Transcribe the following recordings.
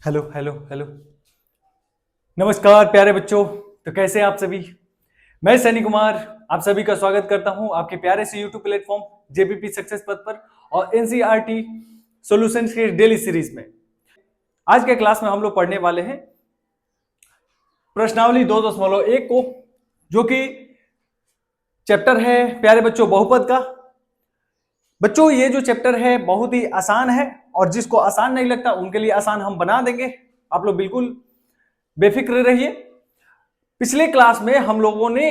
Hello hello hello. नमस्कार प्यारे बच्चों। तो कैसे हैं आप सभी। मैं सनी कुमार आप सभी का स्वागत करता हूं आपके प्यारे से यूट्यूब प्लेटफॉर्म जेबीपी सक्सेस पथ पर और एनसीईआरटी सॉल्यूशंस के डेली सीरीज में। आज के क्लास में हम लोग पढ़ने वाले हैं प्रश्नावली 2.1 को, जो कि चैप्टर है प्यारे बच्चों बहुपद का। बच्चों ये जो चैप्टर है बहुत ही आसान है और जिसको आसान नहीं लगता उनके लिए आसान हम बना देंगे। आप लोग बिल्कुल बेफिक्र रहिए। पिछले क्लास में हम लोगों ने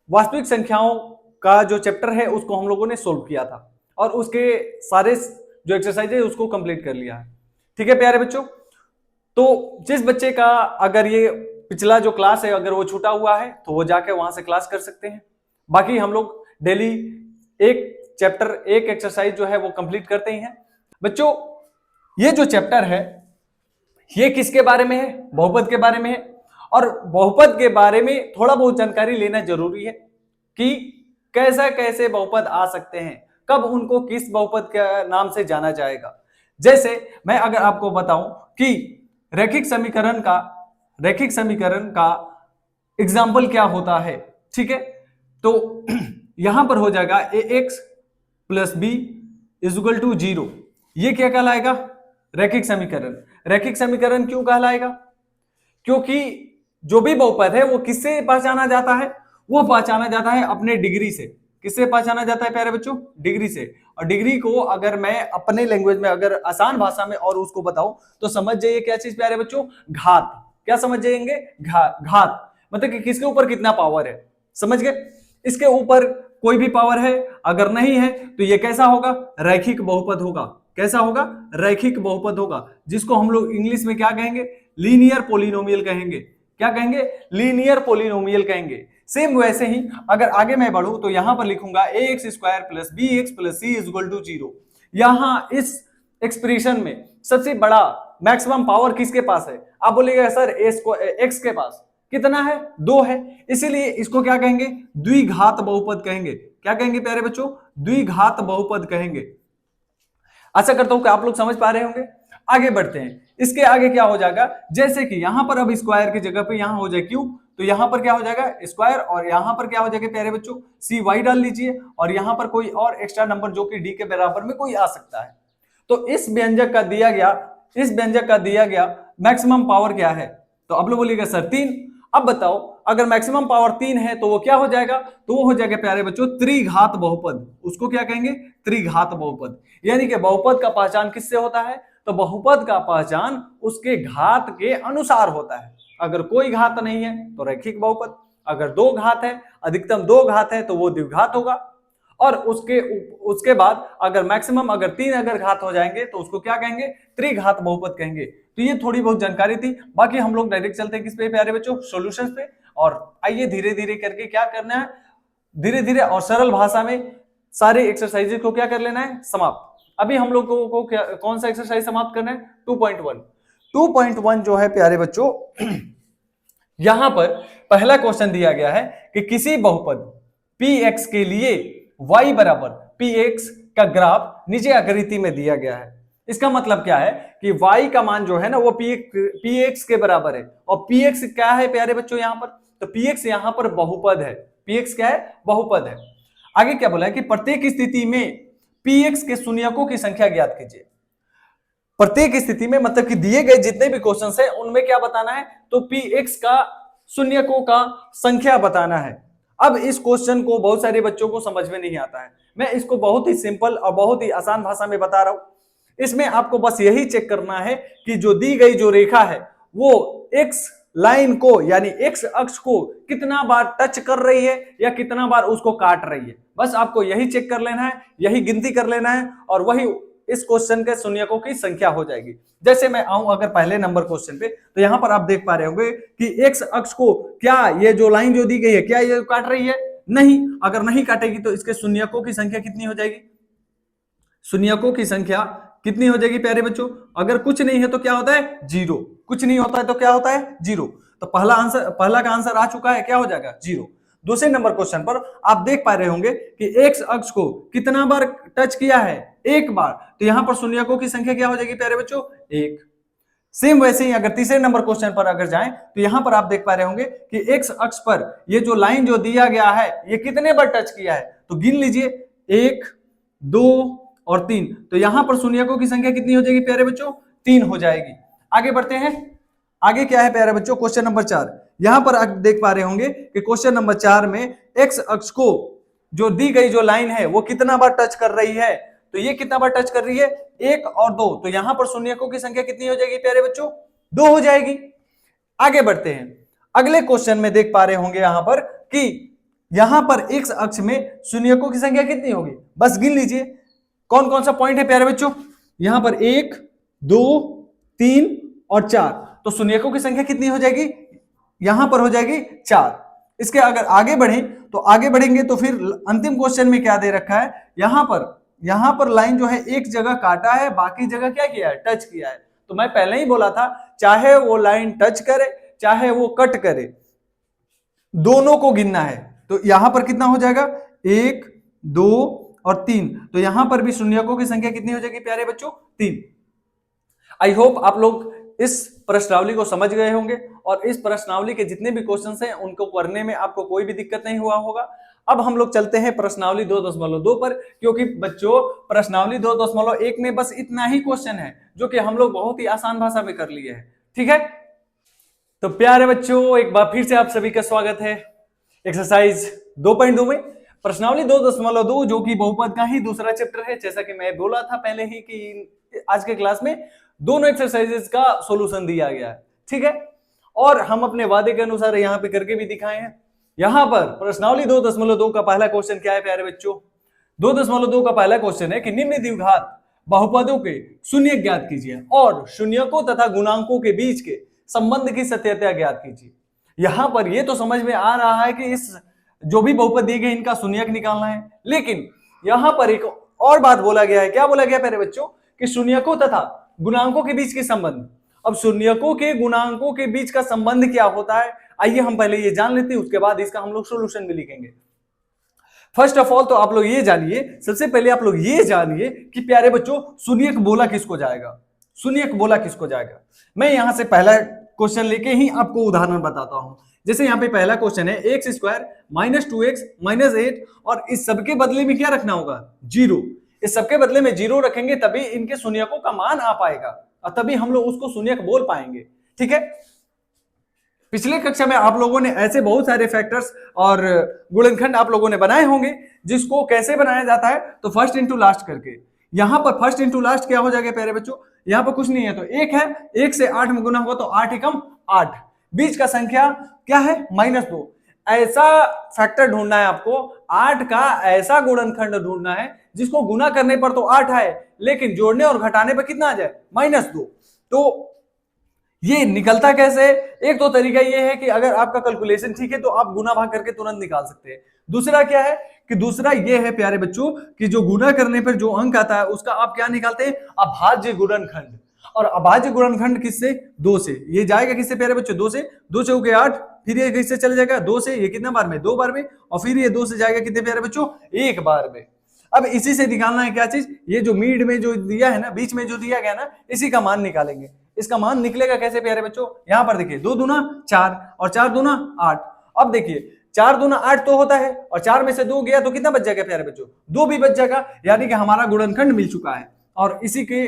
वास्तविक संख्याओं का जो चैप्टर है उसको हम लोगों ने सोल्व किया था और उसके सारे जो एक्सरसाइज है उसको कंप्लीट कर लिया है। ठीक है प्यारे बच्चों। तो जिस बच्चे का अगर ये पिछला जो क्लास है अगर वो छूटा हुआ है तो वो जाके वहां से क्लास कर सकते हैं। बाकी हम लोग डेली एक चैप्टर एक एक्सरसाइज जो है वो कंप्लीट करते ही हैं। बच्चों ये जो चैप्टर है ये किसके बारे में है? बहुपद के बारे में है। और बहुपद के बारे में थोड़ा बहुत जानकारी लेना जरूरी है कि कैसे कैसे बहुपद आ सकते हैं, कब उनको किस बहुपद के नाम से जाना जाएगा। जैसे मैं अगर आपको बताऊं कि रैखिक समीकरण का एग्जाम्पल क्या होता है, ठीक है। तो यहां पर हो जाएगा ax plus b equal to 0। ये क्या कहलाएगा? रैखिक समीकरण। रैखिक समीकरण क्यों कहलाएगा? क्योंकि जो भी बहुपद है वो किससे पहचाना जाता है? वो पहचाना जाता है अपने डिग्री से। किससे पहचाना जाता है प्यारे बच्चों? डिग्री से। और डिग्री को अगर मैं अपने लैंग्वेज में अगर आसान भाषा में और उसको बताऊं तो समझ जाइए क्या चीज प्यारे बच्चों? घात। क्या समझ जाएंगे? घात मतलब कि किसके ऊपर कितना पावर है, समझ गए। इसके ऊपर कोई भी पावर है अगर नहीं है तो ये कैसा होगा? रैखिक बहुपद होगा। कैसा होगा? रैखिक बहुपद होगा, जिसको हम लोग इंग्लिश में क्या कहेंगे? लीनियर पोलिनोमियल कहेंगे। क्या कहेंगे? लीनियर पोलिनोमियल कहेंगे। सेम वैसे ही अगर आगे मैं बढ़ूं तो यहां पर लिखूंगा ax square plus b x plus c is equal to 0। यहां इस एक्सप्रेशन में सबसे बड़ा मैक्सिमम पावर किसके पास है? आप बोलेगा सर एक्स के पास कितना है? 2 है। इसीलिए इसको क्या कहेंगे? द्विघात बहुपद कहेंगे। क्या कहेंगे प्यारे बच्चों? द्विघात बहुपद कहेंगे। आशा करता हूं कि आप लोग समझ पा रहे होंगे। आगे बढ़ते हैं। इसके आगे क्या हो जाएगा? जैसे कि यहां पर अब स्क्वायर की जगह पे यहां हो जाए क्यूब, तो यहां पर क्या हो जाएगा? स्क्वायर। और यहां पर क्या हो जाएगा प्यारे बच्चों? सी वाई डाल लीजिए और यहां पर कोई और एक्स्ट्रा नंबर जो कि डी के बराबर में कोई आ सकता है। तो इस व्यंजक का दिया गया मैक्सिमम पावर क्या है? तो आप लोग बोलिएगा सर 3। अब बताओ अगर मैक्सिमम पावर 3 है तो वो क्या हो जाएगा? तो वो हो जाएगा प्यारे बच्चों त्रिघात बहुपद। उसको क्या कहेंगे? त्रिघात बहुपद। यानी कि बहुपद का पहचान किससे होता है? तो बहुपद का पहचान उसके घात के अनुसार होता है। अगर कोई घात नहीं है तो रैखिक बहुपद, अगर 2 घात है, अधिकतम 2 घात है तो वो द्विघात होगा। और उसके बाद अगर मैक्सिमम अगर 3 अगर घात हो जाएंगे तो उसको क्या कहेंगे? त्रिघात बहुपद कहेंगे। तो ये थोड़ी बहुत जानकारी थी। बाकी हम लोग डायरेक्ट चलते हैं किस पे प्यारे बच्चों? सॉल्यूशंस पे। और आइए धीरे धीरे करके क्या करना है, धीरे धीरे और सरल भाषा में सारे एक्सरसाइजेज को क्या कर लेना है? समाप्त। अभी हम लोग को कौन सा एक्सरसाइज समाप्त करना है? 2.1। 2.1 जो है प्यारे बच्चों यहां पर पहला क्वेश्चन दिया गया है कि किसी बहुपद px के लिए y बराबर px का ग्राफ नीचे आकृति में दिया गया है। इसका मतलब क्या है कि y का मान जो है ना वो px के बराबर है। और px क्या है प्यारे बच्चों यहां पर? तो px यहां पर बहुपद है। px क्या है? बहुपद है। आगे क्या बोला है कि प्रत्येक स्थिति में px के शून्यकों की संख्या ज्ञात कीजिए। प्रत्येक स्थिति में मतलब कि दिए गए जितने भी क्वेश्चन है उनमें क्या बताना है? तो px का शून्यकों का संख्या बताना है। अब इस क्वेश्चन को बहुत सारे बच्चों को समझ में नहीं आता है। मैं इसको बहुत ही सिंपल और बहुत ही आसान भाषा में बता रहा हूं। इसमें आपको बस यही चेक करना है कि जो दी गई जो रेखा है वो एक्स लाइन को यानी एक्स अक्ष को कितना बार टच कर रही है या कितना बार उसको काट रही है। बस आपको यही चेक कर लेना है, यही गिनती कर लेना है और वही इस क्वेश्चन के शून्यकों की संख्या हो जाएगी। जैसे मैं आऊं अगर पहले नंबर क्वेश्चन पे तो यहां पर आप देख पा रहे होंगे कि एक्स अक्ष को क्या ये जो लाइन जो दी गई है क्या ये काट रही है? नहीं। अगर नहीं काटेगी तो इसके शून्यकों की संख्या कितनी हो जाएगी? शून्यकों की संख्या कितनी हो जाएगी प्यारे बच्चों? अगर कुछ नहीं है तो क्या होता है? 0। कुछ नहीं होता है तो क्या होता है? 0। तो पहला का आंसर आ चुका है, क्या हो जाएगा? 0। दूसरे नंबर क्वेश्चन पर आप देख पा रहे होंगे कि एक्स अक्ष को कितना बार टच किया है? 1 बार। तो यहां पर शून्यकों की संख्या क्या हो जाएगी प्यारे बच्चों? 1। सेम वैसे ही अगर तीसरे नंबर क्वेश्चन पर अगर जाएं तो यहां पर आप देख पा रहे होंगे कि एक्स अक्ष पर ये जो लाइन जो दिया गया है ये कितने बार टच किया है, तो गिन लीजिए 1 2 और 3। तो यहां पर शून्यकों की संख्या कितनी हो जाएगी प्यारे बच्चों, 3 हो जाएगी। आगे बढ़ते हैं, आगे क्या है प्यारे बच्चों, क्वेश्चन नंबर 4। यहां पर आप देख पा रहे होंगे कि क्वेश्चन नंबर 4 में एक्स अक्ष को जो दी गई जो लाइन है वो कितना बार टच कर रही है, तो ये कितना बार टच कर रही है, 1 और 2। तो यहां पर शून्यकों की संख्या कितनी हो जाएगी प्यारे बच्चों, 2 हो जाएगी। आगे बढ़ते हैं, अगले क्वेश्चन में देख पा रहे होंगे यहां पर कि यहां पर एक्स अक्ष में शून्यकों की संख्या कितनी होगी, बस गिन लीजिए कौन कौन सा पॉइंट है प्यारे बच्चों, यहां पर 1 2 3 और 4। तो शून्यकों की संख्या कितनी हो जाएगी, यहां पर हो जाएगी 4। इसके अगर आगे बढ़े तो आगे बढ़ेंगे तो फिर अंतिम क्वेश्चन में क्या दे रखा है, यहां पर लाइन जो है एक जगह काटा है, बाकी जगह क्या किया है, टच किया है। तो मैं पहले ही बोला था चाहे वो लाइन टच करे चाहे वो कट करे, दोनों को गिनना है। तो यहां पर कितना हो जाएगा, 1 2 और 3। तो यहां पर भी शून्यकों की संख्या कितनी हो जाएगी प्यारे बच्चों, 3। आई होप आप लोग इस प्रश्नावली को समझ गए होंगे और इस प्रश्नावली के जितने भी क्वेश्चंस हैं उनको करने में आपको कोई भी दिक्कत नहीं हुआ होगा। अब हम लोग चलते हैं प्रश्नावली 2.2 पर, क्योंकि बच्चों प्रश्नावली 2.1 में बस इतना ही क्वेश्चन है जो कि हम लोग बहुत ही आसान भाषा में कर लिए हैं। ठीक है, तो प्यारे बच्चों एक बार फिर से आप सभी का स्वागत है एक्सरसाइज 2.2 में। प्रश्नावली 2.2 जो कि बहुपद का ही दूसरा चैप्टर है, जैसा कि मैं बोला था पहले ही कि आज के क्लास में दोनों एक्सरसाइजेस का सॉल्यूशन दिया गया है। ठीक है, और हम अपने वादे के अनुसार यहाँ पे करके भी दिखाए हैं। यहां पर प्रश्नावली 2.2 का पहला क्वेश्चन क्या है प्यारे बच्चों, 2.2 का पहला क्वेश्चन है कि निम्न द्विघात बहुपदों के शून्य ज्ञात कीजिए और शून्यकों तथा गुणांकों के बीच के संबंध की सत्यता ज्ञात कीजिए। यहां पर यह तो समझ में आ रहा है कि इस जो भी बहुपद दिए गए इनका शून्यक निकालना है, लेकिन यहां पर एक और बात बोला गया है। क्या बोला गया प्यारे बच्चों, कि शून्यकों तथा गुणांकों के बीच के संबंध। अब शून्यकों के गुणांकों के बीच का संबंध क्या होता है, आइए हम पहले ये जान लेते हैं, उसके बाद इसका हम लोग सॉल्यूशन भी लिखेंगे। फर्स्ट ऑफ ऑल तो आप लोग ये जानिए, सबसे पहले आप लोग ये जानिए कि प्यारे बच्चों शून्यक बोला किसको जाएगा, शून्यक बोला किसको जाएगा। मैं यहां से पहला क्वेश्चन लेके ही आपको उदाहरण बताता हूं। जैसे यहाँ पे पहला क्वेश्चन है x square minus 2x minus 8, और इस सबके बदले में क्या रखना होगा, 0। इस सबके बदले में 0 रखेंगे तभी इनके शून्यकों का मान आ पाएगा और तभी हम लोग उसको शून्यक बोल पाएंगे। ठीक है, पिछले कक्षा में आप लोगों ने ऐसे बहुत सारे फैक्टर्स और गुणनखंड आप लोगों ने बनाए होंगे, जिसको कैसे बनाया जाता है, तो फर्स्ट इंटू लास्ट करके। यहां पर फर्स्ट इंटू लास्ट क्या हो जाएगा प्यारे बच्चों, यहां पर कुछ नहीं है तो 1 है, 1 से 8 में गुना होगा तो 8 एकम 8, बीच का संख्या क्या है, -2। ऐसा फैक्टर ढूंढना है आपको, 8 का ऐसा गुणनखंड ढूंढना है जिसको गुना करने पर तो 8 आए, लेकिन जोड़ने और घटाने पर कितना आ जाए, -2। तो ये निकलता कैसे, एक तो तरीका ये है कि अगर आपका कैलकुलेशन ठीक है तो आप गुना भाग करके तुरंत निकाल सकते हैं। दूसरा क्या है कि दूसरा ये है प्यारे बच्चों कि जो गुना करने पर जो अंक आता है उसका आप क्या निकालते हैं, अभाज्य गुणनखंड। और अभाज्य गुणनखंड किससे, 2 से। ये जाएगा किससे प्यारे बच्चों, 2 से। 2 चौके 8, फिर ये किससे चल जाएगा, 2 से। ये कितना बार में, 2 बार में, और फिर ये 2 से जाएगा कितने प्यारे बच्चों, 1 बार में। अब इसी से निकालना है क्या चीज, ये जो मिड में जो दिया है ना, बीच में जो दिया गया ना, इसी का मान निकालेंगे। इसका मान निकलेगा कैसे प्यारे बच्चों, यहां पर देखिए 2 दूना 4 और 4 दूना 8। अब देखिए 4 दूना 8 तो होता है और 4 में से 2 गया तो कितना बच जाएगा प्यारे बच्चों, 2 भी बच जाएगा, यानी कि हमारा गुणनखंड मिल चुका है। और इसी के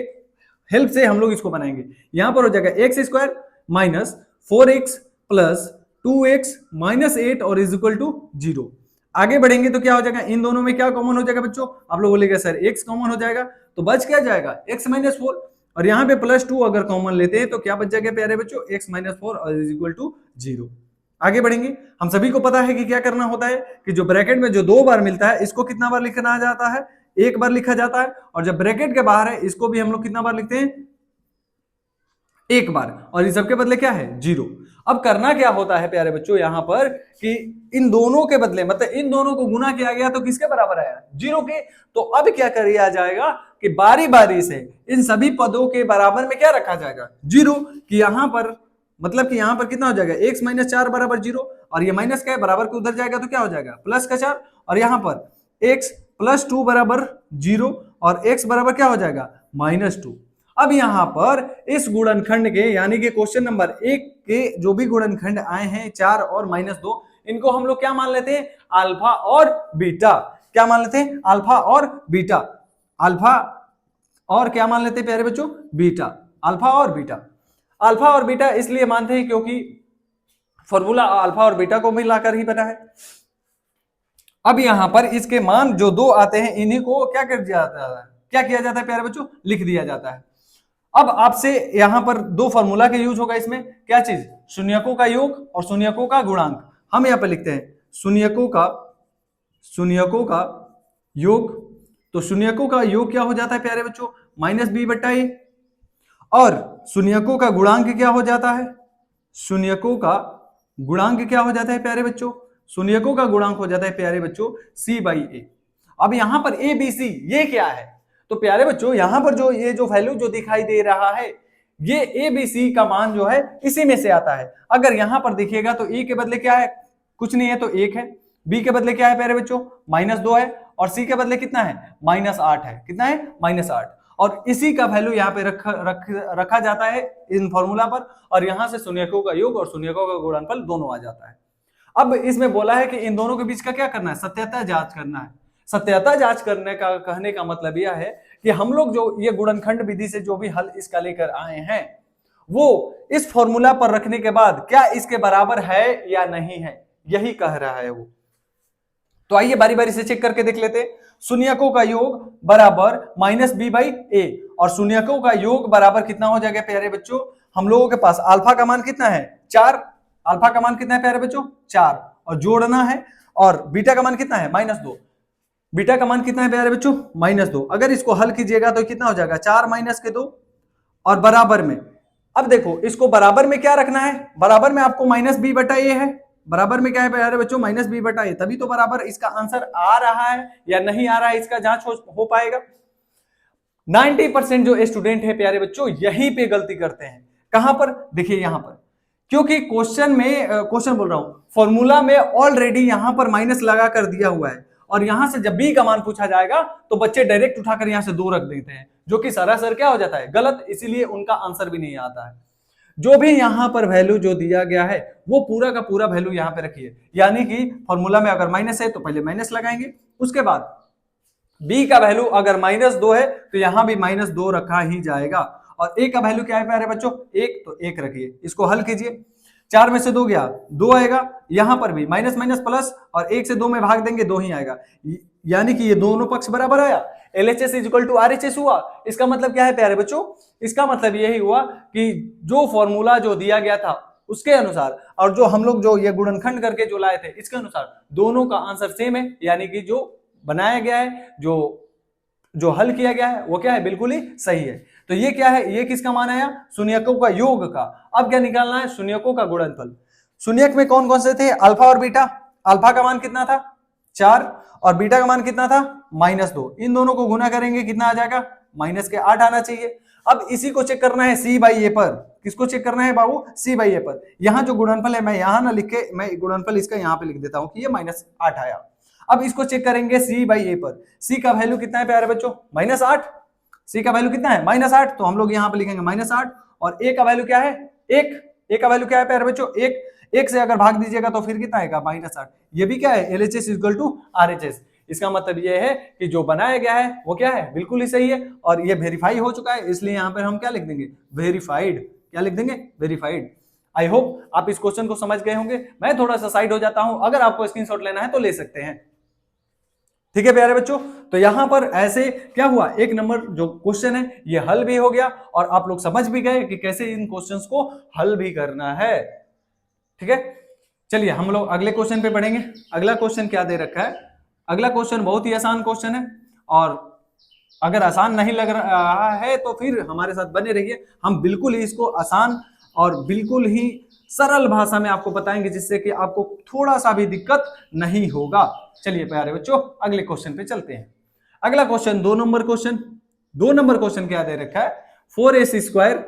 हेल्प से हम लोग इसको बनाएंगे। यहां पर हो जाएगा x square minus 4x plus 2x minus 8 और इज इक्वल टू 0। आगे बढ़ेंगे तो क्या हो जाएगा, इन दोनों में क्या कॉमन हो जाएगा बच्चों, आप लोग बोलेंगे सर x कॉमन हो जाएगा, तो बच क्या जाएगा x माइनस 4, और यहाँ पे +2 अगर कॉमन लेते हैं तो क्या बच जाएगा प्यारे बच्चों, x माइनस 4 और इज इक्वल टू 0। आगे बढ़ेंगे, हम सभी को पता है कि क्या करना होता है कि जो ब्रैकेट में जो 2 बार मिलता है इसको कितना बार लिखना जाता है, 1 बार लिखा जाता है, और जब ब्रैकेट के बाहर है इसको भी हम लोग कितना बार लिखते हैं, 1 बार, और इन सबके बदले क्या है, 0। अब करना क्या होता है प्यारे बच्चों यहां पर कि इन दोनों के बदले, मतलब इन दोनों को गुना किया गया तो किसके बराबर आया, 0 के। तो अब क्या किया जाएगा कि बारी बारी से इन सभी पदों के बराबर में क्या रखा जाएगा, 0। कि यहां पर मतलब कि यहां पर कितना हो जाएगा, x माइनस 4 बराबर 0, और ये माइनस का है बराबर के उधर जाएगा तो क्या हो जाएगा, प्लस का 4, और यहां पर x प्लस 2 बराबर 0 और x बराबर क्या हो जाएगा, -2। अब यहां पर इस गुणनखंड के यानी कि क्वेश्चन नंबर 1 के जो भी गुणनखंड आए हैं 4 और -2, इनको हम लोग क्या मान लेते हैं, अल्फा और बीटा। क्या मान लेते हैं, अल्फा और बीटा। अल्फा और क्या मान लेते हैं प्यारे बच्चों, बीटा। अल्फा और बीटा। अल्फा और बीटा इसलिए मानते हैं क्योंकि फॉर्मूला अल्फा और बीटा को मिलाकर ही बना है। अब यहां पर इसके मान जो 2 आते हैं इन्हीं को क्या कर दिया जाता है, क्या किया जाता है प्यारे बच्चों, लिख दिया जाता है। अब आपसे यहां पर 2 फॉर्मूला का यूज होगा इसमें, क्या चीज, शून्यकों का योग और शून्यकों का गुणांक। हम यहां पर लिखते हैं शून्यकों का योग। तो शून्यकों का योग क्या हो जाता है प्यारे बच्चों, -b/a। और शून्यकों का गुणांक क्या हो जाता है, शून्यकों का गुणांक क्या हो जाता है प्यारे बच्चों, शून्यकों का गुणांक हो जाता है प्यारे बच्चों c/a। अब यहां पर a b c ये क्या है, तो प्यारे बच्चों यहां पर जो ये जो वैल्यू जो दिखाई दे रहा है ये a b c का मान जो है इसी में से आता है। अगर यहां पर देखिएगा तो a के बदले क्या है, कुछ नहीं है तो 1 है, b के बदले क्या है प्यारे बच्चों, -2 है, और c के बदले कितना है, -8 है। कितना है, -8। और इसी का वैल्यू यहाँ पे रखा जाता है इन फॉर्मूला पर, और यहां से शून्यकों का योग और शून्यकों का गुणनफल दोनों आ जाता है। अब इसमें बोला है कि इन दोनों के बीच का क्या करना है, सत्यता जांच करना है। सत्यता जांच करने का कहने का मतलब यह है कि हम लोग जो ये गुणनखंड विधि से जो भी हल इसका लेकर आए हैं वो इस फॉर्मूला पर रखने के बाद क्या इसके बराबर है या नहीं है, यही कह रहा है वो। तो आइए बारी बारी से चेक करके देख लेते हैं। शून्यकों का योग बराबर -b/a, और शून्यकों का योग बराबर कितना हो जाएगा प्यारे बच्चों, हम लोगों के पास अल्फा का मान कितना है, 4। अल्फा का मान कितना है प्यारे बच्चों, 4, और जोड़ना है। और बीटा का मान कितना है, -2। बीटा का मान कितना है प्यारे बच्चों, -2। अगर इसको हल कीजिएगा तो कितना हो जाएगा, 4 - 2, और बराबर में। अब देखो इसको बराबर में क्या रखना है, बराबर में आपको -b/a है। बराबर में क्या है प्यारे बच्चों, -b/a। तभी तो बराबर इसका आंसर आ रहा है या नहीं आ रहा है, इसका जांच हो पाएगा। 90% जो स्टूडेंट है प्यारे बच्चों यहीं पे गलती करते हैं। कहां पर, देखिए यहां पर, क्योंकि क्वेश्चन बोल रहा हूं, फॉर्मूला में ऑलरेडी यहां पर माइनस लगा कर दिया हुआ है, और यहां से जब b का मान पूछा जाएगा तो बच्चे डायरेक्ट उठाकर यहां से 2 रख देते हैं, जो कि सरासर क्या हो जाता है, गलत। इसीलिए उनका आंसर भी नहीं आता है। जो भी यहां पर वैल्यू जो दिया गया है वो पूरा का पूरा वैल्यू यहां पे रखिए। यानी कि फॉर्मूला में अगर माइनस है तो पहले माइनस लगाएंगे, उसके बाद b का वैल्यू अगर -2 है तो यहां भी -2 रखा ही जाएगा। और a का वैल्यू क्या है प्यारे बच्चों, 1, तो 1 रखिए। इसको हल कीजिए, 4 में से 2 गया, 2 आएगा। यहां पर भी माइनस माइनस प्लस, और 1 से 2 में भाग देंगे 2 ही आएगा। यानी कि ये दोनों पक्ष बराबर आया, LHS = RHS हुआ। इसका मतलब क्या है प्यारे बच्चों, इसका मतलब यही हुआ कि जो फॉर्मूला जो दिया गया था उसके अनुसार, और जो हम लोग जो ये गुणनखंड करके जो लाए थे इसके अनुसार दोनों का आंसर सेम है। यानी कि जो बनाया गया है, जो हल किया गया है वो क्या है, बिल्कुल ही सही है। तो ये क्या है, ये किसका मान आया, शून्यकों का योग का। अब क्या निकालना है, शून्यकों का गुणनफल। शून्यक में कौन कौन से थे, अल्फा और बीटा। अल्फा का मान कितना था, 4, और बीटा का मान कितना था, -2। इन दोनों को गुना करेंगे कितना आ जाएगा, -8 आना चाहिए। अब इसी को चेक करना है c/a पर। किसको चेक करना है बाबू, c/a पर। यहाँ जो गुणनफल है मैं यहाँ ना लिख के, मैं गुणनफल इसका यहाँ पे लिख देता हूँ कि ये -8 आया। अब इसको चेक करेंगे c/a पर। c का वैल्यू कितना है प्यारे बच्चों, -8। c का वैल्यू कितना है, -8, तो हम लोग यहाँ पे लिखेंगे -8। और a का वैल्यू क्या है, 1। a का वैल्यू क्या है प्यारे बच्चों, 1। 1 से अगर भाग दीजिएगा तो फिर कितना आएगा, -8। ये भी क्या है, LHS = RHS। इसका मतलब ये है कि जो बनाया गया है वो क्या है, बिल्कुल ही सही है, और ये वेरीफाई हो चुका है। इसलिए यहाँ पर हम क्या लिख देंगे, वेरीफाइड। क्या लिख देंगे, वेरीफाइड। आई होप आप इस क्वेश्चन को समझ गए होंगे। मैं थोड़ा सा साइड हो जाता हूं, अगर आपको स्क्रीनशॉट लेना है तो ले सकते हैं। ठीक है प्यारे बच्चों, तो यहां पर ऐसे क्या हुआ, 1 नंबर जो क्वेश्चन है ये हल भी हो गया, और आप लोग समझ भी गए कि कैसे इन क्वेश्चंस को हल भी करना है। ठीक है, चलिए हम लोग अगले क्वेश्चन पे बढ़ेंगे। अगला क्वेश्चन क्या दे रखा है, अगला क्वेश्चन बहुत ही आसान क्वेश्चन है, और अगर आसान नहीं लग रहा है तो फिर हमारे साथ बने रहिए। हम बिल्कुल ही इसको आसान और बिल्कुल ही सरल भाषा में आपको बताएंगे, जिससे कि आपको थोड़ा सा भी दिक्कत नहीं होगा। चलिए प्यारे बच्चों अगले क्वेश्चन पे चलते हैं। अगला question 2 number question. 2 number question क्या दे रखा है, 4s²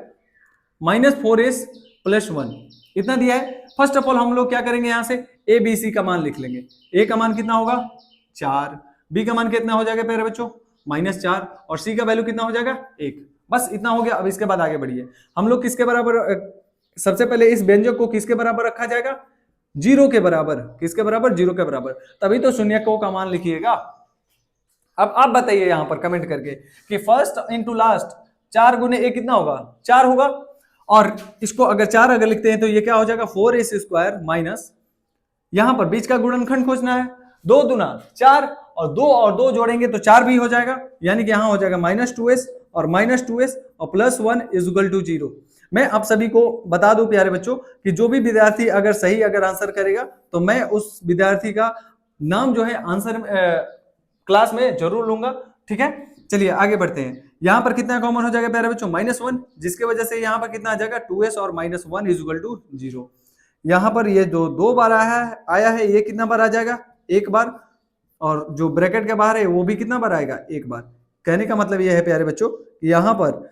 - 4s + 1 इतना दिया है। फर्स्ट ऑफ ऑल हम लोग क्या करेंगे, यहां से a b c का मान लिख लेंगे। a का मान कितना होगा, 4। b का मान कितना हो जाएगा प्यारे बच्चों, -4, और c का वैल्यू कितना हो जाएगा, 1। बस इतना हो गया। अब इसके बाद आगे बढ़िए, हम लोग किसके बराबर, सबसे पहले इस व्यंजक को किसके बराबर रखा जाएगा, 0 के बराबर। किसके बराबर, 0 के बराबर, तभी तो शून्यकों का मान लिखिएगा। अब आप बताइए यहां पर कमेंट करके कि फर्स्ट इंटू लास्ट, 4 गुने ए कितना होगा, 4 होगा। और इसको अगर 4 अगर लिखते हैं तो ये क्या हो जाएगा, 4s² माइनस, यहां पर बीच का गुणनखंड खोजना है, 2 दूना 4 और 2 जोड़ेंगे तो 4 भी हो जाएगा, यानी कि यहां हो जाएगा -2s और -2s और +1 = 0। मैं आप सभी को बता दूं प्यारे बच्चों कि जो भी विद्यार्थी अगर सही अगर आंसर करेगा तो मैं उस विद्यार्थी का नाम जो है आंसर क्लास में जरूर लूंगा, ठीक है। चलिए आगे बढ़ते हैं। यहां पर कितना कॉमन हो जाएगा प्यारे बच्चों, -1, जिसके वजह से यहां पर कितना आ जाएगा 2s और -1 = 0। यहां पर ये जो 2 बार आया है ये कितना बार आ जाएगा, 1 बार, और जो ब्रैकेट के बाहर है वो भी कितना बार आएगा, 1 बार। कहने का मतलब ये है प्यारे बच्चों, यहां पर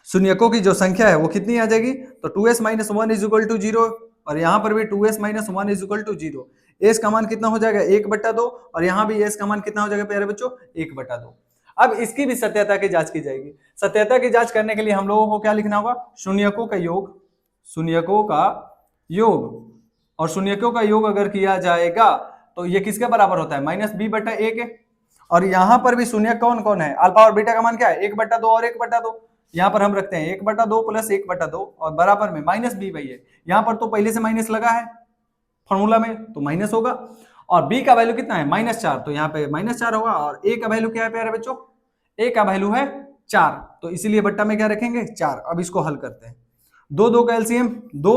शून्यकों की जो संख्या है वो कितनी आ जाएगी, तो 2s - 1 = 0, और यहां पर भी 2s - 1 = 0। एस का मान कितना हो जाएगा, 1/2, और यहां भी एस का मान कितना हो जाएगा प्यारे बच्चों, 1/2। अब इसकी भी सत्यता की जांच की जाएगी। सत्यता की जांच करने के लिए हम लोगों को क्या लिखना होगा, शून्यकों का योग, शून्यकों का योग, और शून्यकों का योग अगर किया जाएगा तो ये किसके बराबर होता है, -b/a। और यहां पर भी शून्य कौन कौन है, अल्फा और बीटा का मान क्या है, 1/2 और 1/2। यहां पर हम रखते हैं 1/2 + 1/2 और बराबर में -b/a। यहां पर तो पहले से माइनस लगा है फॉर्मूला में, तो माइनस होगा। और b का वैल्यू कितना है, -4, तो यहाँ पे -4 होगा। और a का वैल्यू क्या है प्यारे बच्चों, a का वैल्यू है 4, तो इसीलिए बट्टा में क्या रखेंगे, 4। अब इसको हल करते हैं, 2 का एलसीएम 2,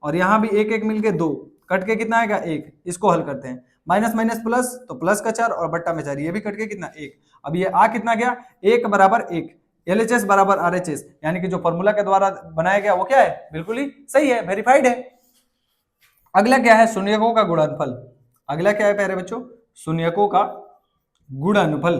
और यहाँ भी 1 मिलके 2, कट के कितना आएगा, 1। इसको हल करते हैं, माइनस माइनस प्लस, तो प्लस का 4 और बट्टा में 4, ये भी कट के कितना, 1। अब ये आ कितना गया, 1 = 1, LHS = RHS, यानी कि जो फॉर्मूला के द्वारा बनाया गया वो क्या है, बिल्कुल ही सही है, वेरीफाइड है। अगला क्या है, शून्यकों का गुणनफल। अगला क्या है प्यारे बच्चों, शून्यकों का गुणनफल।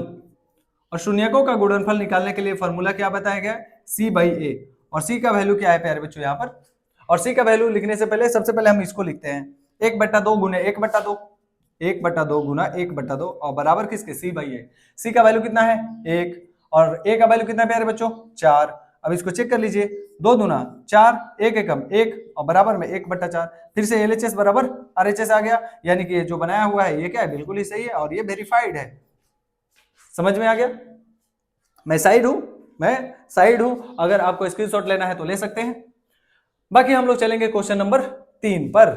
और शून्यकों का गुणनफल निकालने के लिए फॉर्मूला क्या बताया गया, C/A। और C का वैल्यू क्या है प्यारे बच्चों यहाँ पर, और C का वैल्यू लिखने से पहले सबसे पहले हम इसको लिखते हैं, 1/2 गुने 1/2, 1/2 गुना 1/2 और बराबर किसके, C/A। C का वैल्यू कितना है, 1, और A का वैल्यू कितना है प्यारे बच्चों, 4। अब इसको चेक कर लीजिए, 2 दूना 4, 1 एकम 1 और बराबर में 1/4। फिर से LHS = RHS आ गया, यानी कि जो बनाया हुआ है ये क्या है, बिल्कुल ही सही है और ये वेरीफाइड है। समझ में आ गया, मैं साइड हूं, अगर आपको स्क्रीनशॉट लेना है तो ले सकते हैं। बाकी हम लोग चलेंगे क्वेश्चन नंबर 3 पर।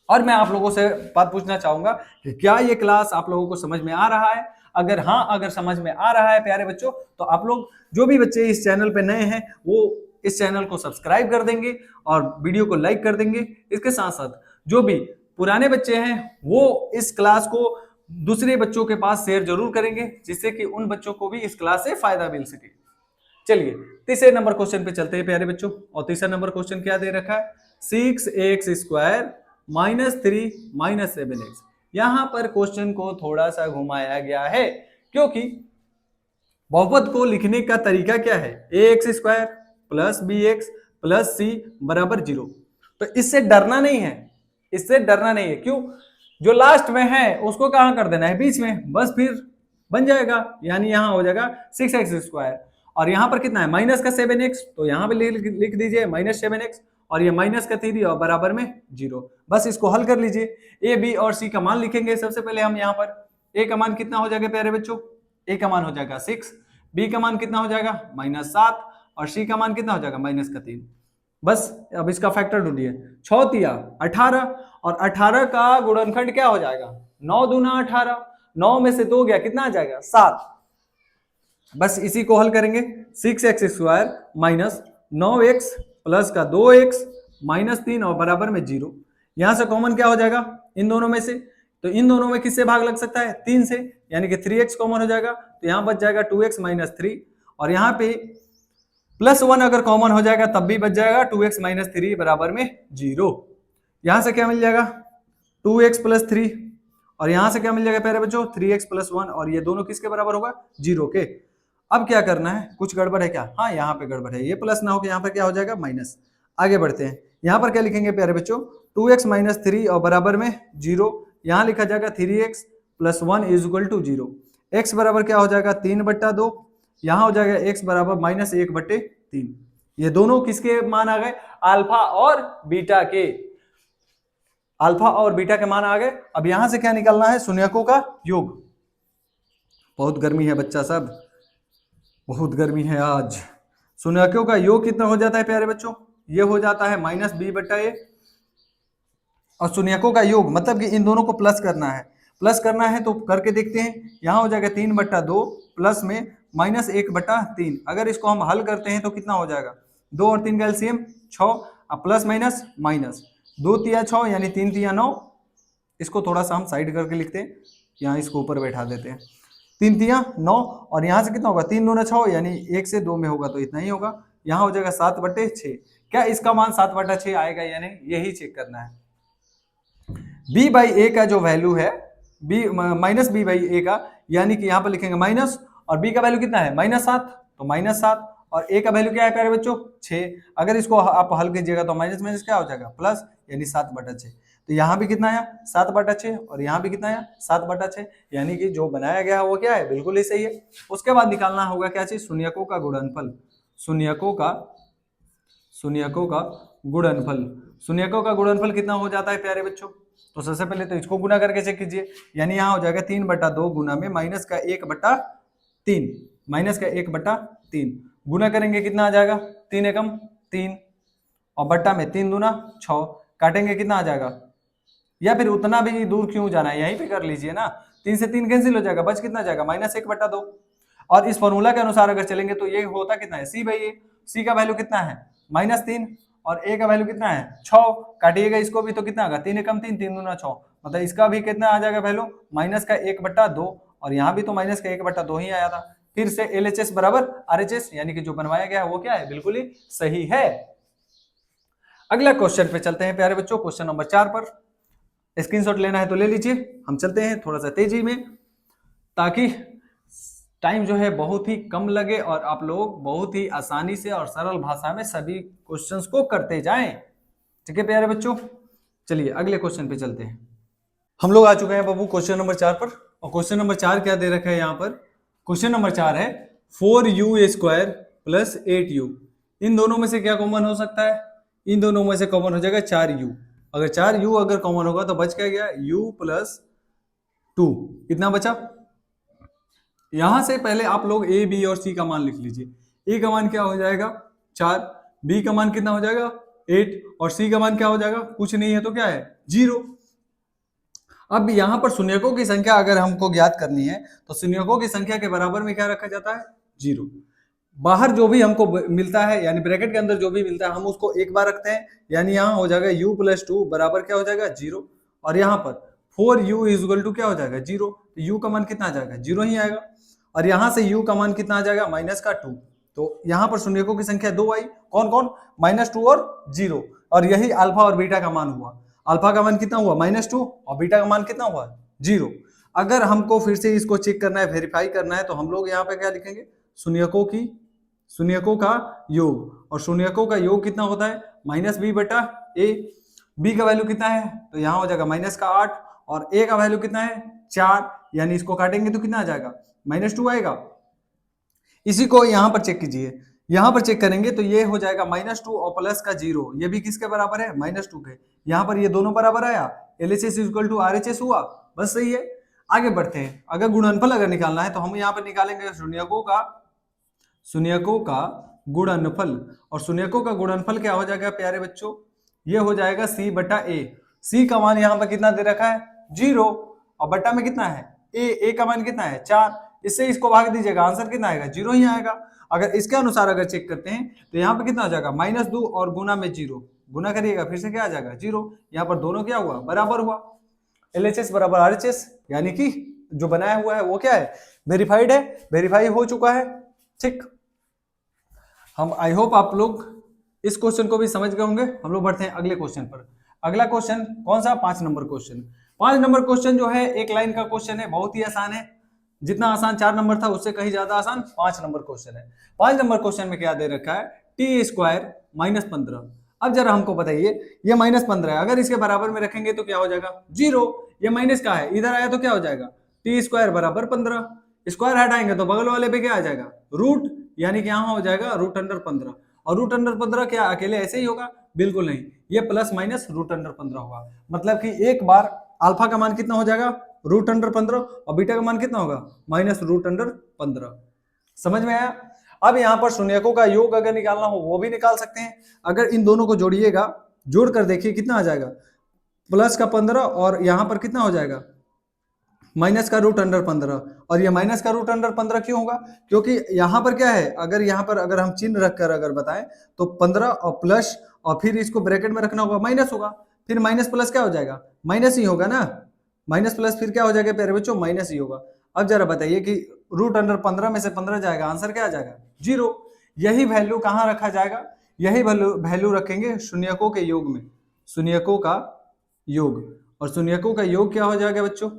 और मैं आप लोगों से बात पूछना चाहूंगा कि क्या ये क्लास आप लोगों को समझ में आ रहा है। अगर हाँ, अगर समझ में आ रहा है प्यारे बच्चों, तो आप लोग जो भी बच्चे इस चैनल पे नए हैं वो इस चैनल को सब्सक्राइब कर देंगे और वीडियो को लाइक कर देंगे। इसके साथ साथ जो भी पुराने बच्चे हैं वो इस क्लास को दूसरे बच्चों के पास शेयर जरूर करेंगे, जिससे कि उन बच्चों को भी इस क्लास से फायदा मिल सके। चलिए तीसरे नंबर क्वेश्चन पे चलते हैं प्यारे बच्चों। और तीसरा नंबर क्वेश्चन क्या दे रखा है, 6x² - 3 - 7x। यहां पर क्वेश्चन को थोड़ा सा घुमाया गया है, क्योंकि बहुपद को लिखने का तरीका क्या है, ax² + bx + c = 0। तो इससे डरना नहीं है, इससे डरना नहीं है। क्यों, जो लास्ट में है उसको कहां कर देना है, बीच में, बस फिर बन जाएगा। यानी यहां हो जाएगा 6x², और यहां पर कितना है, -7x, तो यहां पे लिख दीजिए -7x, और ये -3 और बराबर में 0। बस इसको हल कर लीजिए। ए, बी और सी का मान लिखेंगे। सबसे पहले हम यहाँ पर ए का मान कितना हो जाएगा प्यारे बच्चों, ए का मान हो जाएगा 6, बी का मान कितना हो जाएगा -7, और सी का मान कितना हो जाएगा -3। बस अब इसका फैक्टर ढूंढिए, 6 × 18, और 18 का गुणनखंड क्या हो जाएगा, 9 दूना 18, 9 में से 2 गया, कितना आ जाएगा, 7। बस इसी को हल करेंगे, 6x² - 9x प्लस का 2x -3 और बराबर में 0। यहां से कॉमन क्या हो जाएगा, इन दोनों में से, तो इन दोनों में किससे भाग लग सकता है, 3 से, यानी कि 3x कॉमन हो जाएगा, तो यहां बच जाएगा 2x - 3, और यहां पे +1 अगर कॉमन हो जाएगा तब भी बच जाएगा 2x - 3 बराबर में 0। यहां से क्या मिल जाएगा, 2x + 3, और यहां से क्या मिल जाएगा प्यारे बच्चों, 3x + 1, और ये दोनों किसके बराबर होगा, 0 के। अब क्या करना है, कुछ गड़बड़ है क्या, हाँ यहाँ पे गड़बड़ है, ये प्लस ना हो के यहाँ पर क्या हो जाएगा, माइनस। आगे बढ़ते हैं, यहाँ पर क्या लिखेंगे प्यारे बच्चों, 2x - 3 और बराबर में 0। यहाँ लिखा जाएगा 3x + 1 = 0। x बराबर क्या हो जाएगा, 3/2, यहाँ हो जाएगा x बराबर -1/3। ये दोनों किसके मान आ गए? अल्फा और बीटा के, अल्फा और बीटा के मान आ गए। अब यहां से क्या निकालना है? शून्यकों का योग। बहुत गर्मी है बच्चा सब, बहुत गर्मी है आज। शून्यकों का योग कितना हो जाता है प्यारे बच्चों? ये हो जाता है -b/a। और शून्यकों का योग मतलब कि इन दोनों को प्लस करना है। प्लस करना है तो करके देखते हैं। यहाँ हो जाएगा 3/2 प्लस में -1/3। अगर इसको हम हल करते हैं तो कितना हो जाएगा? 2 और 3 का एलसीएम 6, अब प्लस माइनस माइनस 2 तिया 6 यानी 3 तिया 9। इसको थोड़ा सा हम साइड करके लिखते हैं, यहाँ इसको ऊपर बैठा देते हैं। 3 तिया 9 और यहाँ से कितना होगा? 3 दूना 6 यानी 1 से 2 में होगा तो इतना ही होगा। यहाँ हो जाएगा 7/6। क्या इसका मान 7/6 आएगा या नहीं, यही चेक करना है। b/a का जो वैल्यू है -b/a का, यानी कि यहाँ पर लिखेंगे माइनस, और b का वैल्यू कितना है? -7, तो -7, और a का वैल्यू क्या है प्यारे बच्चों? 6। अगर इसको आप हल कीजिएगा तो माइनस माइनस क्या हो जाएगा? प्लस, यानी 7/6। तो यहाँ भी कितना आया? 7/6, और यहाँ भी कितना आया? 7/6, यानी कि जो बनाया गया है वो क्या है? बिल्कुल ही सही है। उसके बाद निकालना होगा क्या चीज? शून्यकों का गुणनफल। शून्यकों का गुणनफल। शून्यकों का गुणनफल कितना हो जाता है प्यारे बच्चों? तो सबसे पहले तो इसको गुना करके चेक कीजिए, यानी यहाँ हो जाएगा 3/2 गुना में -1/3, -1/3 गुना करेंगे कितना आ जाएगा? 3 एकम 3, और बट्टा में 3 दूना 6, काटेंगे कितना आ जाएगा? या फिर उतना भी दूर क्यों जाना है, यहीं पे कर लीजिए ना। 3 से 3 कैंसिल हो जाएगा, बच कितना जाएगा? -1/2। और इस फॉर्मूला के अनुसार अगर चलेंगे तो ये होता कितना है? c/a। c का वैल्यू कितना है? -3, और a का वैल्यू कितना है? 6। काटिएगा इसको भी तो कितना आएगा? 3 एकम 3, 3 दूना 6, मतलब इसका भी कितना आ जाएगा वैल्यू? -1/2, और यहाँ भी तो -1/2 ही आया था। फिर से LHS बराबर RHS, यानी कि जो बनवाया गया है वो क्या है? बिल्कुल ही सही है। अगला क्वेश्चन पे चलते हैं प्यारे बच्चों, क्वेश्चन नंबर 4 पर। स्क्रीनशॉट लेना है तो ले लीजिए, हम चलते हैं थोड़ा सा तेजी में, ताकि टाइम जो है बहुत ही कम लगे और आप लोग बहुत ही आसानी से और सरल भाषा में सभी क्वेश्चंस को करते जाएं। ठीक है प्यारे बच्चों, चलिए अगले क्वेश्चन पे चलते हैं। हम लोग आ चुके हैं बाबू क्वेश्चन नंबर 4 पर, और क्वेश्चन नंबर 4 क्या दे रखा है यहाँ पर? क्वेश्चन नंबर 4 है 4u² + 8u। इन दोनों में से क्या कॉमन हो सकता है? इन दोनों में से कॉमन हो जाएगा 4u। अगर 4u अगर कॉमन होगा तो बच क्या गया? u + 2। कितना बचा? यहां से पहले आप लोग a, b और c का मान लिख लीजिए। a का मान क्या हो जाएगा? 4, b का मान कितना हो जाएगा? 8, और c का मान क्या हो जाएगा? कुछ नहीं है तो क्या है? 0। अब यहाँ पर शून्यकों की संख्या अगर हमको ज्ञात करनी है तो शून्यकों की संख्या के बराबर में क्या रखा जाता है? 0। बाहर जो भी हमको मिलता है, यानी ब्रैकेट के अंदर जो भी मिलता है हम उसको एक बार रखते हैं, यानी यहाँ हो जाएगा u + 2 बराबर क्या हो जाएगा? 0। और यहाँ पर 4u = क्या हो जाएगा? 0। तो u का मान कितना आ जाएगा? 0 ही आएगा। और यहाँ से u का मान कितना आ जाएगा? -2। तो यहाँ पर शून्यकों की संख्या 2 आई। कौन कौन? -2 और 0। और यही अल्फा और बीटा का मान हुआ। अल्फा का मान कितना हुआ? -2, और बीटा का मान कितना हुआ? 0। अगर हमको फिर से इसको चेक करना है, वेरीफाई करना है, तो हम लोग यहाँ पे क्या लिखेंगे? शून्यकों का योग। और शून्यकों का योग कितना होता है? -b/a। b का वैल्यू कितना है? तो यहाँ हो जाएगा -8, और a का वैल्यू कितना है? 4, यानी इसको काटेंगे तो कितना आ जाएगा? -2 आएगा। इसी को यहाँ पर चेक कीजिए, यहाँ पर चेक करेंगे तो ये हो जाएगा -2 और प्लस का 0, ये भी किसके बराबर है? -2 के। यहाँ पर ये दोनों बराबर आया, LHS = RHS हुआ, बस सही है। आगे बढ़ते हैं। अगर गुणनफल अगर निकालना है तो हम यहाँ पर निकालेंगे शून्यकों का गुणनफल। और शून्यकों का गुणनफल क्या हो जाएगा प्यारे बच्चों? ये हो जाएगा c/a। c का मान यहाँ पर कितना दे रखा है? 0, और बट्टा में कितना है? a का मान कितना है? 4। इससे इसको भाग दीजिएगा, आंसर कितना आएगा? 0 ही आएगा। अगर इसके अनुसार अगर चेक करते हैं तो यहाँ पे कितना आ जाएगा? -2 और गुना में 0, गुना करिएगा फिर से क्या आ जाएगा? 0। यहाँ पर दोनों क्या हुआ? बराबर हुआ। LHS बराबर RHS, यानी कि जो बनाया हुआ है वो क्या है? वेरीफाइड है, वेरीफाई हो चुका है। ठीक, हम आई होप आप लोग इस क्वेश्चन को भी समझ गए होंगे। हम लोग बढ़ते हैं अगले क्वेश्चन पर। अगला क्वेश्चन कौन सा? 5 नंबर क्वेश्चन। 5 नंबर क्वेश्चन जो है एक लाइन का क्वेश्चन है, बहुत ही आसान है। जितना आसान 4 नंबर था उससे कहीं ज्यादा आसान 5 नंबर क्वेश्चन है। 5 नंबर क्वेश्चन में क्या दे रखा है? t² - 15। अब जरा हमको बताइए, ये -15 है, अगर इसके बराबर में रखेंगे तो क्या हो जाएगा? 0। ये माइनस का है, इधर आया तो क्या हो जाएगा? t² = 15। स्क्वायर हटाएंगे तो बगल वाले पे क्या आ जाएगा, रूट, यानी कि यहाँ हो जाएगा रूट अंडर 15। और रूट अंडर 15 क्या अकेले ऐसे ही होगा, बिल्कुल नहीं, ये प्लस माइनस रूट अंडर 15 होगा। मतलब कि एक बार अल्फा का मान कितना हो जाएगा, रूट अंडर 15, और बीटा का मान कितना होगा, माइनस रूट अंडर 15। समझ में आया। अब यहाँ पर शून्यकों का योग अगर निकालना हो वो भी निकाल सकते हैं। अगर इन दोनों को जोड़िएगा, जोड़ कर देखिए कितना आ जाएगा, प्लस का 15 और यहाँ पर कितना हो जाएगा, माइनस का रूट अंडर 15। और ये माइनस का रूट अंडर 15 क्यों होगा, क्योंकि यहाँ पर क्या है, अगर यहाँ पर अगर हम चिन्ह रखकर अगर बताएं तो 15 और प्लस और फिर इसको ब्रैकेट में रखना होगा, माइनस होगा, फिर माइनस प्लस क्या हो जाएगा, माइनस ही होगा ना, माइनस प्लस फिर क्या हो जाएगा प्यारे बच्चों, माइनस ही होगा। अब जरा बताइए कि रूट अंडर 15 में से 15 जाएगा, आंसर क्या आ जाएगा, 0। यही वैल्यू कहाँ रखा जाएगा, यही वैल्यू रखेंगे शून्यकों के योग में, शून्यकों का योग। और शून्यकों का योग क्या हो जाएगा बच्चों,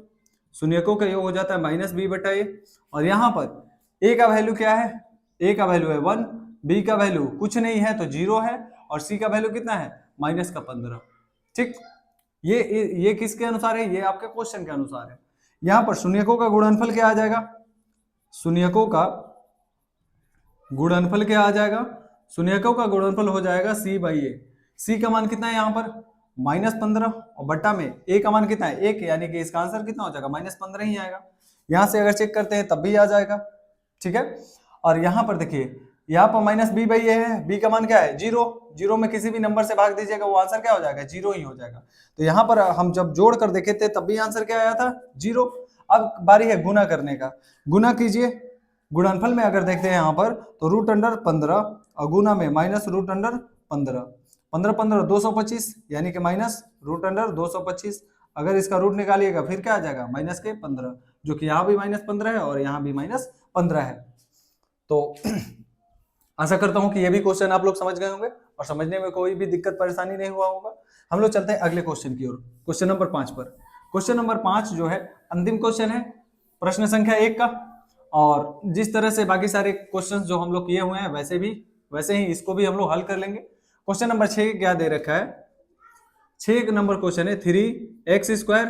शून्यकों का योग हो जाता है माइनस बी बटा ए। और यहाँ पर ए का वैल्यू क्या है, ए का वैल्यू है 1, बी का वैल्यू कुछ नहीं है तो 0 है, और सी का वैल्यू कितना है, माइनस का 15। ठीक, ये किसके अनुसार है, ये आपके क्वेश्चन के अनुसार है। यहाँ पर शून्यकों का गुणनफल क्या आ जाएगा, शून्यकों का गुणनफल क्या आ जाएगा, शून्यकों का गुणनफल हो जाएगा सी बाई ए। सी का मान कितना है यहाँ पर, माइनस 15, और बट्टा में ए का मान कितना है, 1, यानी कि इसका आंसर कितना हो जाएगा, माइनस 15 ही आएगा। यहां से अगर चेक करते हैं तब भी आ जाएगा। ठीक है, और यहाँ पर देखिए, यहाँ पर माइनस बी बाई ए है, बी का मान क्या है, 0, 0 में किसी भी नंबर से भाग दीजिएगा वो आंसर क्या हो जाएगा, 0 ही हो जाएगा। तो यहाँ पर हम जब जोड़ कर देखे थे तब भी आंसर क्या आया था, 0। अब बारी है गुना करने का, गुना कीजिए। गुणनफल में अगर देखते हैं यहाँ पर तो रूट अंडर 15 और गुना में माइनस रूट अंडर 15, 15 15 225, यानी कि माइनस रूट अंडर 225। अगर इसका रूट निकालिएगा फिर क्या आ जाएगा, माइनस के 15, जो कि यहाँ भी माइनस 15 है और यहाँ भी माइनस 15 है। तो आशा करता हूं कि ये भी क्वेश्चन आप लोग समझ गए होंगे और समझने में कोई भी दिक्कत परेशानी नहीं हुआ होगा। हम लोग चलते हैं अगले क्वेश्चन की ओर, क्वेश्चन नंबर 5 पर। क्वेश्चन नंबर 5 जो है अंतिम क्वेश्चन है प्रश्न संख्या 1 का। और जिस तरह से बाकी सारे क्वेश्चंस जो हम लोग किए हुए हैं वैसे ही इसको भी हम लोग हल कर लेंगे। क्वेश्चन नंबर 6 क्या दे रखा है, 6 नंबर क्वेश्चन है 3x²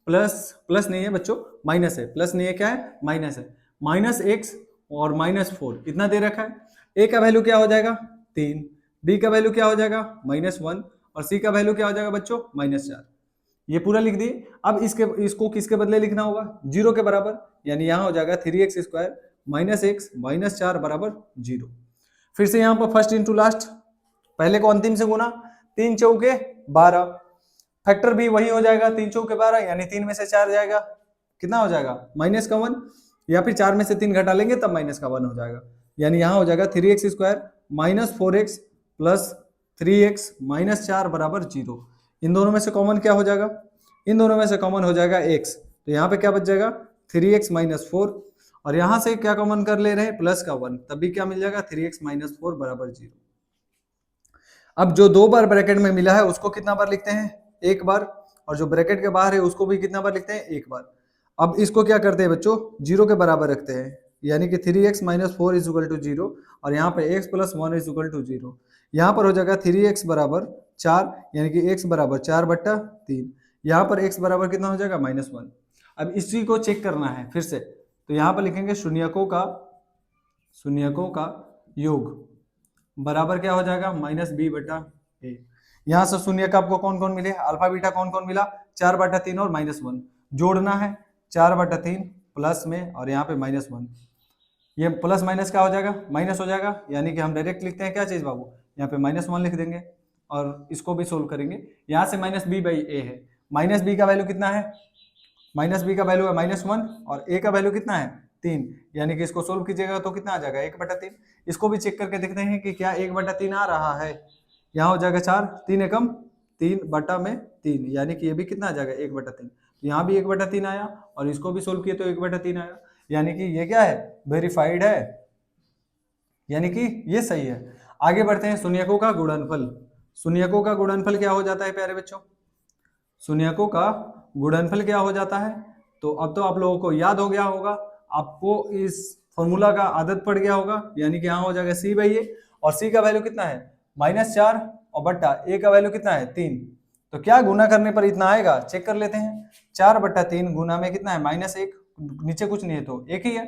प्लस नहीं है बच्चों, माइनस है, प्लस नहीं है, क्या है, माइनस है, माइनस x और -4 इतना दे रखा है। a का वैल्यू क्या हो जाएगा 3, b का वैल्यू क्या हो जाएगा -1, और c का वैल्यू क्या हो जाएगा बच्चों -4। ये पूरा लिख दिए। अब इसको किसके बदले लिखना होगा, 0 के बराबर, यानी यहाँ हो जाएगा 3x² -x -4 बराबर 0। फिर से यहाँ पर फर्स्ट इंटू लास्ट, पहले को अंतिम से गुना, 3 चौके 12, फैक्टर भी वही हो जाएगा 3 चौके 12, यानी 3 में से 4 जाएगा, कितना हो जाएगा -1, या फिर 4 में से 3 घटा लेंगे तब -1 हो जाएगा, यानी यहाँ हो जाएगा 3x² -4x प्लस 3x -4 बराबर 0। इन दोनों में से कॉमन क्या हो जाएगा, इन दोनों में से कॉमन हो जाएगा x, तो यहाँ पे क्या बच जाएगा 3x -4, और यहाँ से क्या कॉमन कर ले रहे हैं प्लस का 1, तब भी क्या मिल जाएगा 3x -4 बराबर 0। अब जो 2 बार ब्रैकेट में मिला है उसको कितना बार लिखते हैं, 1 बार, और जो ब्रैकेट के बाहर है उसको भी कितना बार लिखते हैं, 1 बार। अब इसको क्या करते हैं बच्चों, 0 के बराबर रखते हैं, यानी कि 3x -4 = 0, और यहाँ पे x + 1 = 0। यहाँ पर हो जाएगा 3x बराबर 4, यानी कि x बराबर 4/3, यहाँ पर x बराबर कितना हो जाएगा -1। अब इसी को चेक करना है फिर से, तो यहाँ पर लिखेंगे शून्यकों का योग बराबर क्या हो जाएगा -b/a। यहाँ से शून्यक आपको कौन कौन मिले, अल्फा बीटा कौन कौन मिला, 4/3 और -1, जोड़ना है 4/3 प्लस में और यहाँ पे -1, ये प्लस माइनस क्या हो जाएगा, माइनस हो जाएगा, यानी कि हम डायरेक्ट लिखते हैं क्या चीज बाबू, यहाँ पे -1 लिख देंगे और इसको भी सोल्व करेंगे। यहाँ से -b/a है, -b का वैल्यू कितना है, -b का वैल्यू है -1 और a का वैल्यू कितना है 3, यानी कि इसको सोल्व कीजिएगा तो कितना आ जाएगा 1/3। इसको भी चेक करके देखते हैं कि क्या 1/3 आ रहा है, यहाँ हो जाएगा 4, 3 एकम 3/3, यानी कि ये भी कितना आ जाएगा 1/3, यहाँ भी 1/3 आया और इसको भी सोल्व किए तो 1/3 आया, यानी कि ये क्या है वेरीफाइड है, यानी कि ये सही है। आगे बढ़ते हैं, शून्यकों का गुणनफल। शून्यकों का गुणनफल क्या हो जाता है प्यारे बच्चों, शून्यकों का गुणनफल क्या हो जाता है, तो अब तो आप लोगों को याद हो गया होगा, आपको इस फॉर्मूला का आदत पड़ गया होगा, यानी कि यहाँ हो जाएगा c/a, और c का वैल्यू कितना है -4 और बट्टा a का वैल्यू कितना है 3, तो क्या गुना करने पर इतना आएगा, चेक कर लेते हैं। 4/3 गुना में कितना है -1 नीचे कुछ नहीं है तो एक ही है।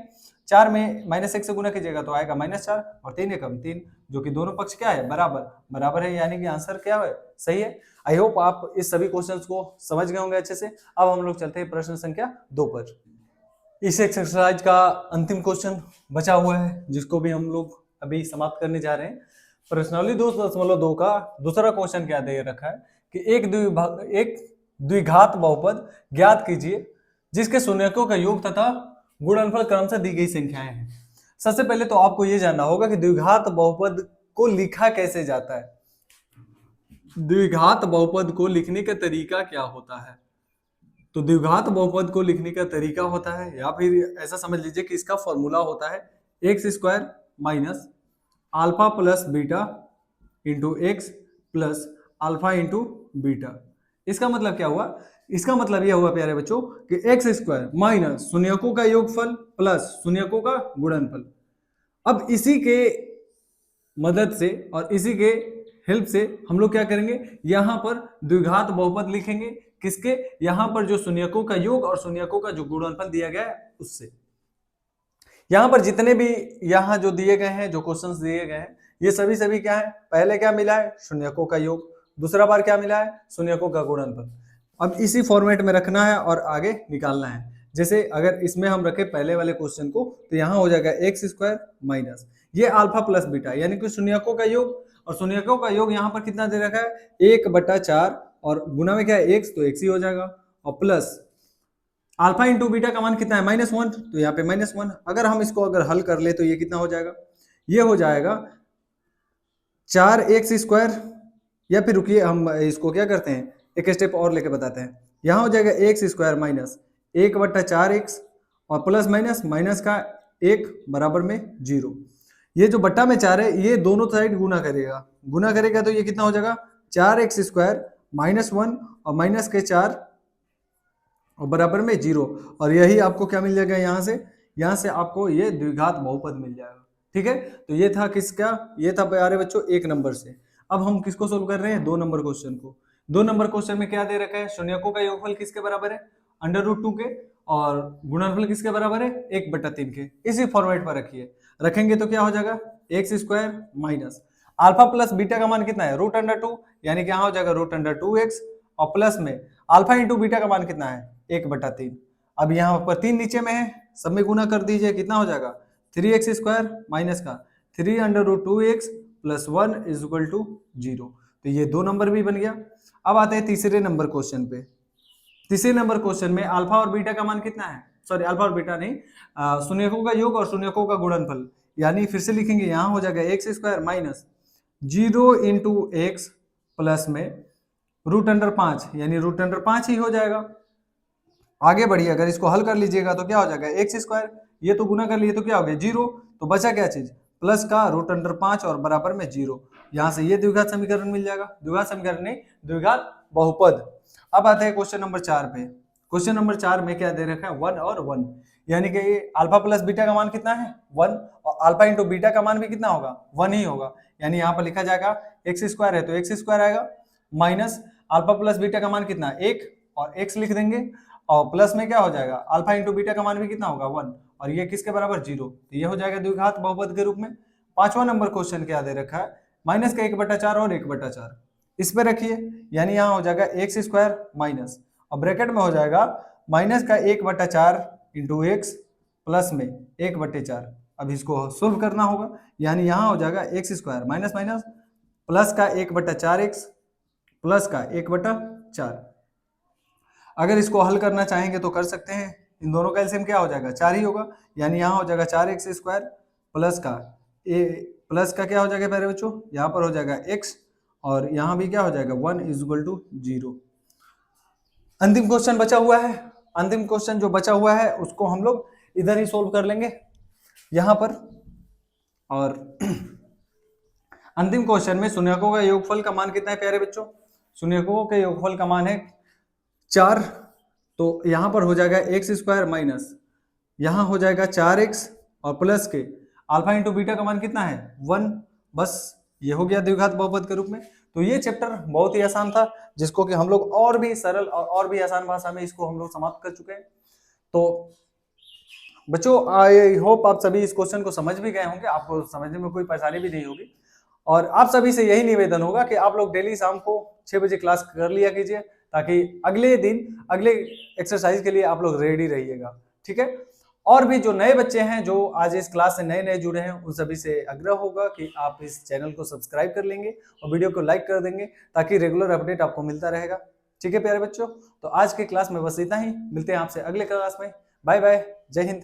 4 में -1 से गुना कीजिएगा तो आएगा -4 और 3 एकम 3, जो कि दोनों पक्ष क्या है बराबर है, यानी कि आंसर क्या है सही है। आई होप आप इस सभी क्वेश्चंस को समझ गए होंगे अच्छे से। अब हम लोग चलते हैं प्रश्न संख्या 2 पर। इस एक्सरसाइज का अंतिम क्वेश्चन बचा हुआ है जिसको भी हम लोग अभी समाप्त करने जा रहे हैं। प्रश्नावली 2.2 का दूसरा क्वेश्चन क्या दे रखा है कि एक द्विघात बहुपद ज्ञात कीजिए जिसके शून्यकों का योग तथा गुणनफल क्रम से दी गई संख्याएं हैं। सबसे पहले तो आपको यह जानना होगा कि द्विघात बहुपद को लिखा कैसे जाता है। द्विघात बहुपद को लिखने का तरीका क्या होता है? तो द्विघात बहुपद को लिखने का तरीका होता है, या फिर ऐसा समझ लीजिए कि इसका फॉर्मूला होता है x square minus alpha plus beta into x plus alpha into beta. इसका मतलब क्या हुआ? इसका मतलब यह हुआ प्यारे बच्चों कि एक्स स्क्वायर माइनस शून्यकों का योगफल प्लस शून्यकों का गुणनफल। अब इसी के मदद से और इसी के हेल्प से हम लोग क्या करेंगे, यहां पर द्विघात बहुपद लिखेंगे। किसके? यहां पर जो शून्यकों का योग और शून्यकों का जो गुणनफल दिया गया है उससे। यहां पर जितने भी यहां जो दिए गए हैं, जो क्वेश्चंस दिए गए हैं, ये सभी क्या है? पहले क्या मिला है? शून्यकों का योग। दूसरा बार क्या मिला है? शून्यकों का गुणनफल। अब इसी फॉर्मेट में रखना है और आगे निकालना है। जैसे अगर इसमें हम रखें पहले वाले क्वेश्चन को तो यहाँ हो जाएगा एक्स स्क्वायर माइनस ये अल्फा प्लस बीटा, यानी कि शून्यकों का योग, और शून्यकों का योग यहाँ पर कितना दे रखा है? 1/4 और गुना में क्या है? एक्स, तो एक्स ही हो जाएगा, और प्लस अल्फा इंटू बीटा का मान कितना है? -1, तो यहाँ पे -1। अगर हम इसको अगर हल कर ले तो ये कितना हो जाएगा? ये हो जाएगा 4x स्क्वायर, या फिर रुकिए हम इसको क्या करते हैं, एक स्टेप और लेके बताते हैं। यहाँ हो जाएगा एक्स स्क्वायर माइनस 1/4x और प्लस माइनस का 1 बराबर में 0। ये जो बट्टा में 4 है ये दोनों साइड गुना करेगा तो ये कितना हो जाएगा? 4x स्क्वायर -1 और माइनस के 4 और बराबर में 0। और यही आपको क्या मिल जाएगा? यहाँ से आपको ये द्विघात बहुपद मिल जाएगा। ठीक है, तो ये था किसका? ये था प्यारे बच्चों 1 नंबर से। अब हम किसको सोल्व कर रहे हैं? 2 नंबर क्वेश्चन को। 2 नंबर क्वेश्चन में क्या दे रखा है? शून्यकों का योगफल किसके बराबर है? √2 के, और गुणनफल किसके बराबर है? 1/3 के। इसी फॉर्मेट पर रखेंगे तो क्या हो जाएगा? X square minus alpha plus beta का मान कितना है? √2, यानी कि यहाँ हो जाएगा √2x, और प्लस में अल्फा इंटू बीटा का मान कितना है? 1/3। अब यहाँ पर 3 नीचे में है, सब में गुना कर दीजिए, कितना हो जाएगा? 3x स्क्वायर माइनस का 3√2x plus 1 is equal to 0। तो ये 2 नंबर भी बन गया। अब आते हैं तीसरे नंबर क्वेश्चन पे। तीसरे नंबर क्वेश्चन में अल्फा और बीटा का मान कितना है? सॉरी, अल्फा और बीटा नहीं, शून्यकों का योग और शून्यकों का गुणनफल, यानी फिर से लिखेंगे, यहाँ हो जाएगा x square minus 0 into x plus में √5, यानी √5 ही हो जाएगा। आगे बढ़िए, अगर इसको हल कर लीजिएगा तो क्या हो जाएगा? एक्स स्क्वायर, ये तो गुना कर लिए तो क्या हो गया? 0। तो बचा क्या चीज? प्लस का √5 और बराबर में 0। यहाँ से ये द्विघात समीकरण मिल जाएगा, द्विघात समीकरण नहीं, द्विघात बहुपद। अब आते हैं क्वेश्चन नंबर 4 पे। क्वेश्चन नंबर 4 में क्या दे रखा है? 1 और 1, यानी कि अल्फा प्लस बीटा का मान कितना है? 1, और अल्फा इंटू बीटा का मान भी कितना होगा? 1 ही होगा, यानी यहाँ पर लिखा जाएगा एक्स स्क्वायर है तो एक्स स्क्वायर आएगा, माइनस अल्फा प्लस बीटा का मान कितना? 1, और एक्स लिख देंगे, और प्लस में क्या हो जाएगा? अल्फा इंटू बीटा का मान भी कितना होगा? 1, और ये किसके बराबर? 0। तो ये हो जाएगा द्विघात बहुपद के रूप में। 5वां नंबर क्वेश्चन क्या दे रखा है? माइनस का 1/4 और 1/4 इस पे रखिए, यानी यहाँ हो जाएगा एक्स स्क्वायर माइनस, और ब्रैकेट में हो जाएगा माइनस का 1/4 इंटू एक्स प्लस में 1/4। अब इसको सोल्व करना होगा, यानी यहाँ हो जाएगा एक्स स्क्वायर माइनस प्लस का 1/4x प्लस का 1/4। अगर इसको हल करना चाहेंगे तो कर सकते हैं। इन दोनों का एलसीएम क्या हो जाएगा? 4 ही होगा, यानी यहाँ हो जाएगा 4x स्क्वायर प्लस का क्या हो जाएगा प्यारे बच्चों? यहाँ पर हो जाएगा x, और यहाँ भी क्या हो जाएगा? 1 इज इक्वल टू 0। अंतिम क्वेश्चन बचा हुआ है। अंतिम क्वेश्चन जो बचा हुआ है उसको हम लोग इधर ही सोल्व कर लेंगे यहाँ पर। और अंतिम क्वेश्चन में शून्यकों का योगफल का मान कितना है प्यारे बच्चों? शून्यकों के योगफल का मान है 4। तो यहाँ पर हो जाएगा एक्स स्क्वायर माइनस, यहाँ हो जाएगा 4x और प्लस के अल्फा इंटू बीटा का मान कितना है? 1। बस ये हो गया द्विघात बहुपद के रूप में। तो ये चैप्टर बहुत ही आसान था, जिसको कि हम लोग और भी सरल और भी आसान भाषा में इसको हम लोग समाप्त कर चुके हैं। तो बच्चों आई होप आप सभी इस क्वेश्चन को समझ भी गए होंगे, आपको समझने में कोई परेशानी भी नहीं होगी। और आप सभी से यही निवेदन होगा कि आप लोग डेली शाम को 6 बजे क्लास कर लिया कीजिए, ताकि अगले दिन अगले एक्सरसाइज के लिए आप लोग रेडी रहिएगा, ठीक है। और भी जो नए बच्चे हैं जो आज इस क्लास से नए नए जुड़े हैं, उन सभी से आग्रह होगा कि आप इस चैनल को सब्सक्राइब कर लेंगे और वीडियो को लाइक कर देंगे, ताकि रेगुलर अपडेट आपको मिलता रहेगा, ठीक है प्यारे बच्चों। तो आज के क्लास में बस इतना ही, मिलते हैं आपसे अगले क्लास में। बाय बाय, जय हिंद।